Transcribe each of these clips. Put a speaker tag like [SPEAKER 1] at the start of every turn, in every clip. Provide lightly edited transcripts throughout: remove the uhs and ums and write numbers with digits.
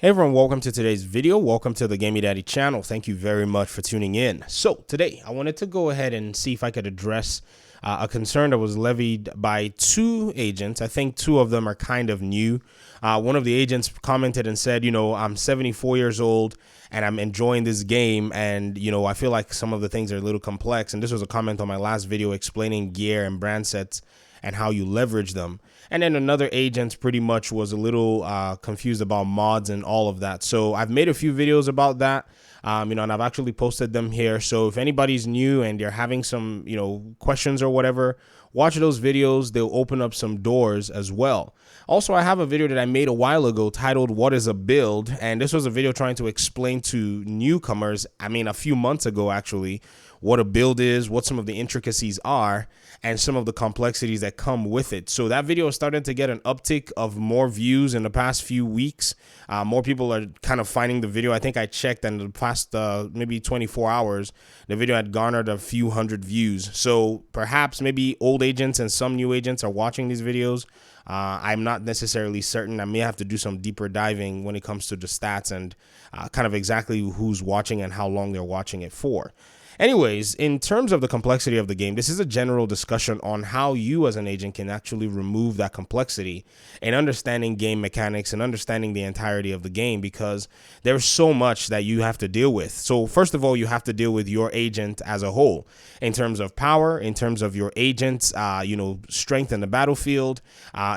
[SPEAKER 1] Hey everyone, welcome to today's video. Welcome to the Gaming Daddy channel. Thank you very much for tuning in. So today I wanted to go ahead and see if I could address a concern that was levied by two agents. I think two of them are kind of new. One of the agents commented and said, I'm 74 years old and I'm enjoying this game, and I feel like some of the things are a little complex. And this was a comment on my last video explaining gear and brand sets and how you leverage them. And then another agent pretty much was a little confused about mods and all of that. So I've made a few videos about that, and I've actually posted them here. So if anybody's new and you're having some, questions or whatever, watch those videos. They'll open up some doors as well. Also, I have a video that I made a while ago titled "What is a Build?" And this was a video trying to explain to newcomers, a few months ago actually, what a build is, what some of the intricacies are, and some of the complexities that come with it. So that video started to get an uptick of more views in the past few weeks. More people are kind of finding the video. I think I checked, and in the past maybe 24 hours, the video had garnered a few hundred views. So perhaps maybe old agents and some new agents are watching these videos. I'm not necessarily certain. I may have to do some deeper diving when it comes to the stats and kind of exactly who's watching and how long they're watching it for. Anyways, in terms of the complexity of the game, this is a general discussion on how you as an agent can actually remove that complexity and understanding game mechanics and understanding the entirety of the game, because there's so much that you have to deal with. So first of all, you have to deal with your agent as a whole in terms of power, in terms of your agent's, strength in the battlefield,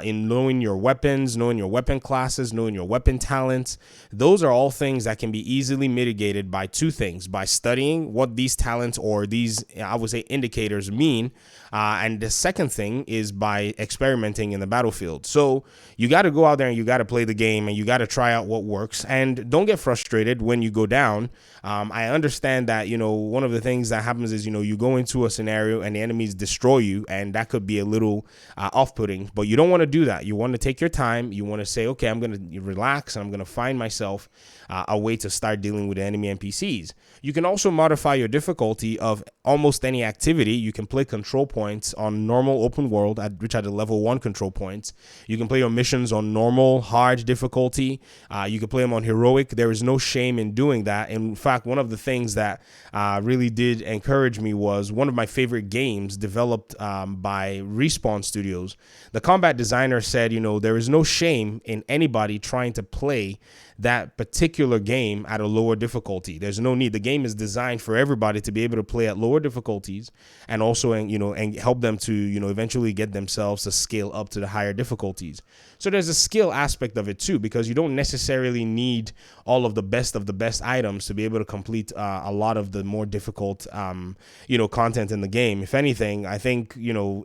[SPEAKER 1] in knowing your weapons, knowing your weapon classes, knowing your weapon talents. Those are all things that can be easily mitigated by two things: by studying what these talents or these, I would say, indicators mean. And the second thing is by experimenting in the battlefield. So you got to go out there and you got to play the game and you got to try out what works. And don't get frustrated when you go down. I understand that, one of the things that happens is, you go into a scenario and the enemies destroy you, and that could be a little off-putting, but you don't want to do that. You want to take your time. You want to say, okay, I'm going to relax and I'm going to find myself a way to start dealing with the enemy NPCs. You can also modify your difficulty of almost any activity. You can play control points on normal open world, which are the level 1 control points. You can play your missions on normal, hard difficulty. You can play them on heroic. There is no shame in doing that. In fact, one of the things that really did encourage me was one of my favorite games developed by Respawn Studios. The combat designer said, there is no shame in anybody trying to play that particular game at a lower difficulty. There's no need. The game is designed for everybody to be able to play at lower difficulties, and also, and help them to, eventually get themselves to scale up to the higher difficulties. So there's a skill aspect of it too, because you don't necessarily need all of the best items to be able to complete a lot of the more difficult, content in the game. If anything, I think,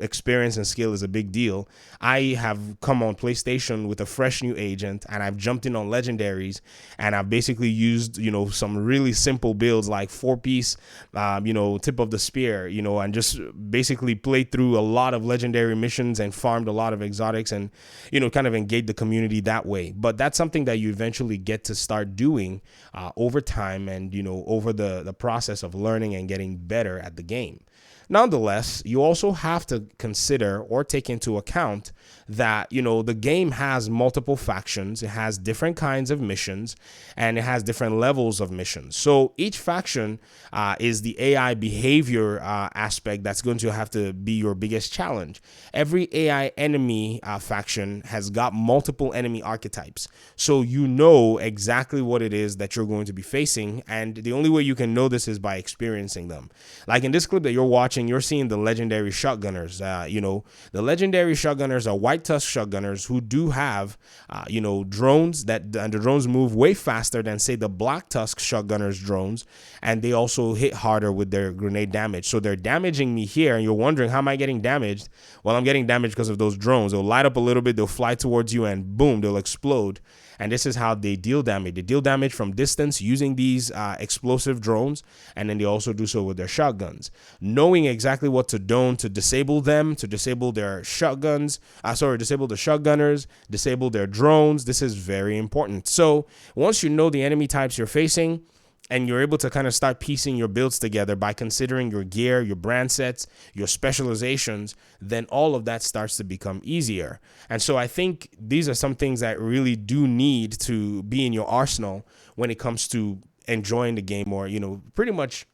[SPEAKER 1] experience and skill is a big deal. I have come on PlayStation with a fresh new agent, and I've jumped in on legendaries, and I've basically used, some really simple builds like 4-piece, tip of the spear, and just basically played through a lot of legendary missions and farmed a lot of exotics and, kind of engage the community that way. But that's something that you eventually get to start doing over time and, over the process of learning and getting better at the game. Nonetheless, you also have to consider or take into account that, the game has multiple factions. It has different kinds of missions, and it has different levels of missions. So each faction is the AI behavior aspect that's going to have to be your biggest challenge. Every AI enemy faction has got multiple enemy archetypes. So you know exactly what it is that you're going to be facing, and the only way you can know this is by experiencing them. Like in this clip that you're watching, you're seeing the legendary shotgunners. The legendary shotgunners are white tusk shotgunners who do have, drones and the drones move way faster than, say, the black tusk shotgunners drones, and they also hit harder with their grenade damage. So they're damaging me here, and you're wondering, how am I getting damaged? Well, I'm getting damaged because of those drones. They'll light up a little bit, they'll fly towards you, and boom, they'll explode. And this is how they deal damage. They deal damage from distance using these explosive drones, and then they also do so with their shotguns. Knowing exactly what to do to disable them, to disable their shotguns, disable the shotgunners, disable their drones. This is very important. So once you know the enemy types you're facing, and you're able to kind of start piecing your builds together by considering your gear, your brand sets, your specializations, then all of that starts to become easier. And so I think these are some things that really do need to be in your arsenal when it comes to enjoying the game, or, pretty much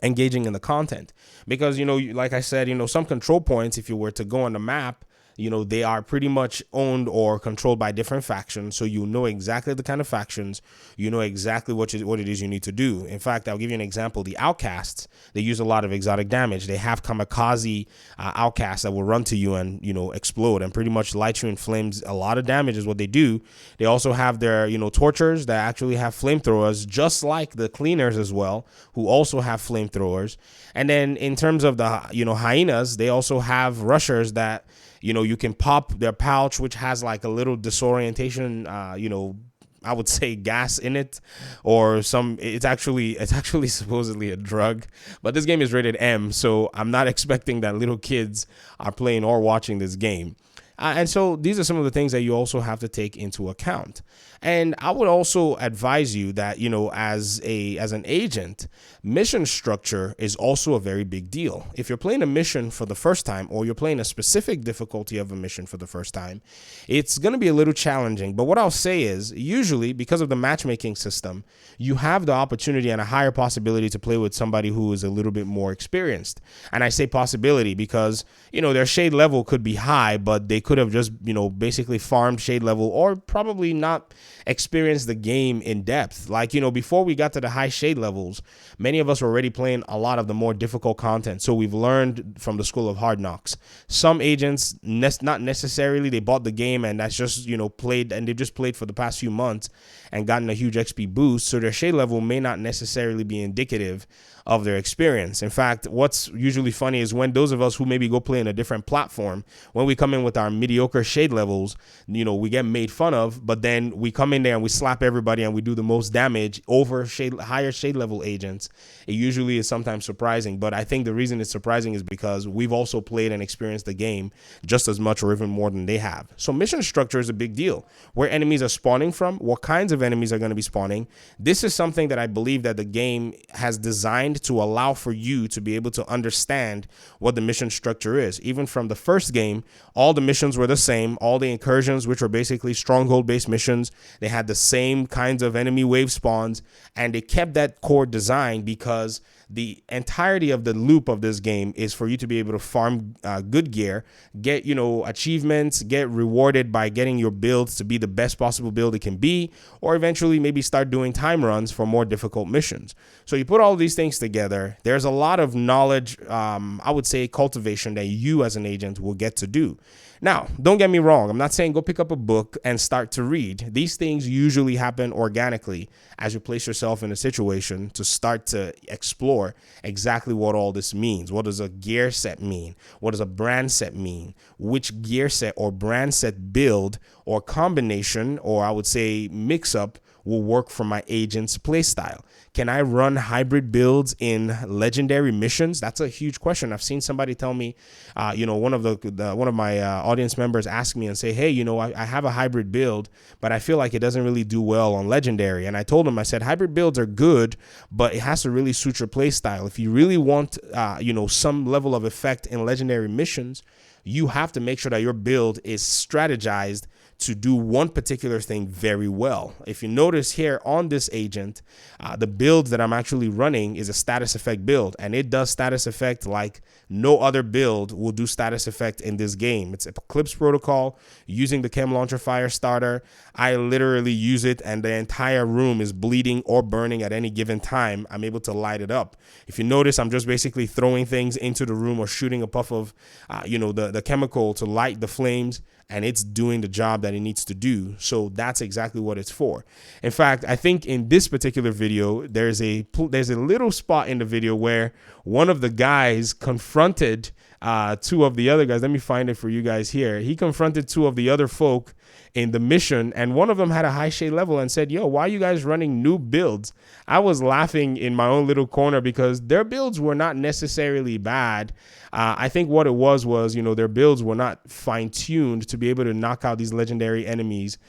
[SPEAKER 1] engaging in the content. Because, like I said, some control points, if you were to go on the map, they are pretty much owned or controlled by different factions. So you know exactly the kind of factions, you know exactly what it is you need to do. In fact, I'll give you an example. The Outcasts, they use a lot of exotic damage. They have kamikaze outcasts that will run to you and, explode and pretty much light you in flames. A lot of damage is what they do. They also have their, torchers that actually have flamethrowers, just like the cleaners as well, who also have flamethrowers. And then in terms of the, hyenas, they also have rushers that, you can pop their pouch, which has like a little disorientation, I would say gas in it, or it's actually supposedly a drug, but this game is rated M, so I'm not expecting that little kids are playing or watching this game. And so these are some of the things that you also have to take into account. And I would also advise you that, as an agent, mission structure is also a very big deal. If you're playing a mission for the first time, or you're playing a specific difficulty of a mission for the first time, it's going to be a little challenging. But what I'll say is, usually because of the matchmaking system, you have the opportunity and a higher possibility to play with somebody who is a little bit more experienced. And I say possibility because, their shade level could be high, but they could have just, basically farmed shade level, or probably not experienced the game in depth. Like, before we got to the high shade levels, many of us were already playing a lot of the more difficult content. So we've learned from the school of hard knocks. Some agents, not necessarily, they bought the game and that's just, played, and they just played for the past few months and gotten a huge XP boost. So their shade level may not necessarily be indicative of their experience. In fact, what's usually funny is when those of us who maybe go play in a different platform, when we come in with our mediocre shade levels, we get made fun of, but then we come in there and we slap everybody and we do the most damage over higher shade level agents. It usually is sometimes surprising, but I think the reason it's surprising is because we've also played and experienced the game just as much or even more than they have. So mission structure is a big deal. Where enemies are spawning from, what kinds of enemies are going to be spawning. This is something that I believe that the game has designed to allow for you to be able to understand what the mission structure is. Even from the first game, all the missions were the same. All the incursions, which were basically stronghold based missions, they had the same kinds of enemy wave spawns, and they kept that core design because the entirety of the loop of this game is for you to be able to farm good gear, get, achievements, get rewarded by getting your builds to be the best possible build it can be, or eventually maybe start doing time runs for more difficult missions. So you put all these things together, there's a lot of knowledge, I would say cultivation, that you as an agent will get to do. Now, don't get me wrong. I'm not saying go pick up a book and start to read. These things usually happen organically as you place yourself in a situation to start to explore exactly what all this means. What does a gear set mean? What does a brand set mean? Which gear set or brand set build or combination, or I would say mix up, will work for my agent's playstyle? Can I run hybrid builds in legendary missions? That's a huge question. I've seen somebody tell me, one of my audience members ask me and say, hey, I have a hybrid build, but I feel like it doesn't really do well on legendary. And I told him, I said, hybrid builds are good, but it has to really suit your playstyle. If you really want, some level of effect in legendary missions, you have to make sure that your build is strategized to do one particular thing very well. If you notice here on this agent, the build that I'm actually running is a status effect build, and it does status effect like no other build will do status effect in this game. It's Eclipse Protocol using the Chem Launcher Fire Starter. I literally use it and the entire room is bleeding or burning at any given time. I'm able to light it up. If you notice, I'm just basically throwing things into the room or shooting a puff of, the chemical to light the flames, and it's doing the job that it needs to do. So that's exactly what it's for. In fact, I think in this particular video, there's a little spot in the video where one of the guys confronted two of the other guys. Let me find it for you guys here. He confronted two of the other folk in the mission, and one of them had a high shade level and said, yo, why are you guys running new builds? I was laughing in my own little corner because their builds were not necessarily bad. I think what it was, their builds were not fine-tuned to be able to knock out these legendary enemies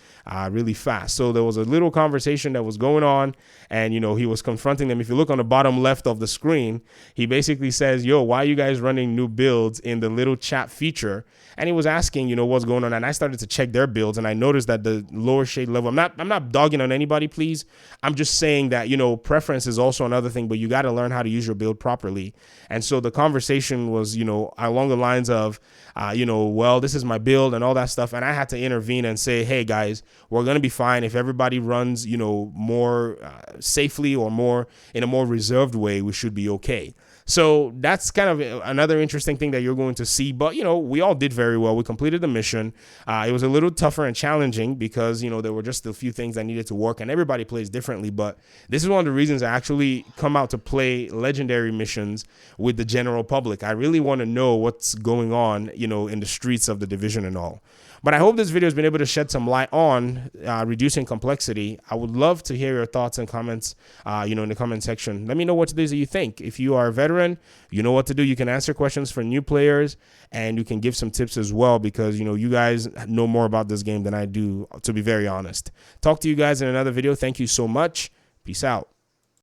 [SPEAKER 1] really fast. So there was a little conversation that was going on, and, he was confronting them. If you look on the bottom left of the screen, he basically says, yo, why are you guys running new builds in the little chat feature? And he was asking, what's going on. And I started to check their builds, and I noticed that the lower shade level, I'm not dogging on anybody, please. I'm just saying that, preference is also another thing, but you got to learn how to use your build properly. And so the conversation was, along the lines of, well, this is my build and all that stuff. And I had to intervene and say, hey, guys, we're going to be fine if everybody runs, more safely or more in a more reserved way. We should be okay. So that's kind of another interesting thing that you're going to see. But, we all did very well. We completed the mission. It was a little tougher and challenging because, there were just a few things that needed to work, and everybody plays differently. But this is one of the reasons I actually come out to play legendary missions with the general public. I really want to know what's going on, in the streets of the Division and all. But I hope this video has been able to shed some light on reducing complexity. I would love to hear your thoughts and comments, in the comment section. Let me know what it is that you think. If you are a veteran, you know what to do. You can answer questions for new players, and you can give some tips as well because, you guys know more about this game than I do, to be very honest. Talk to you guys in another video. Thank you so much. Peace out.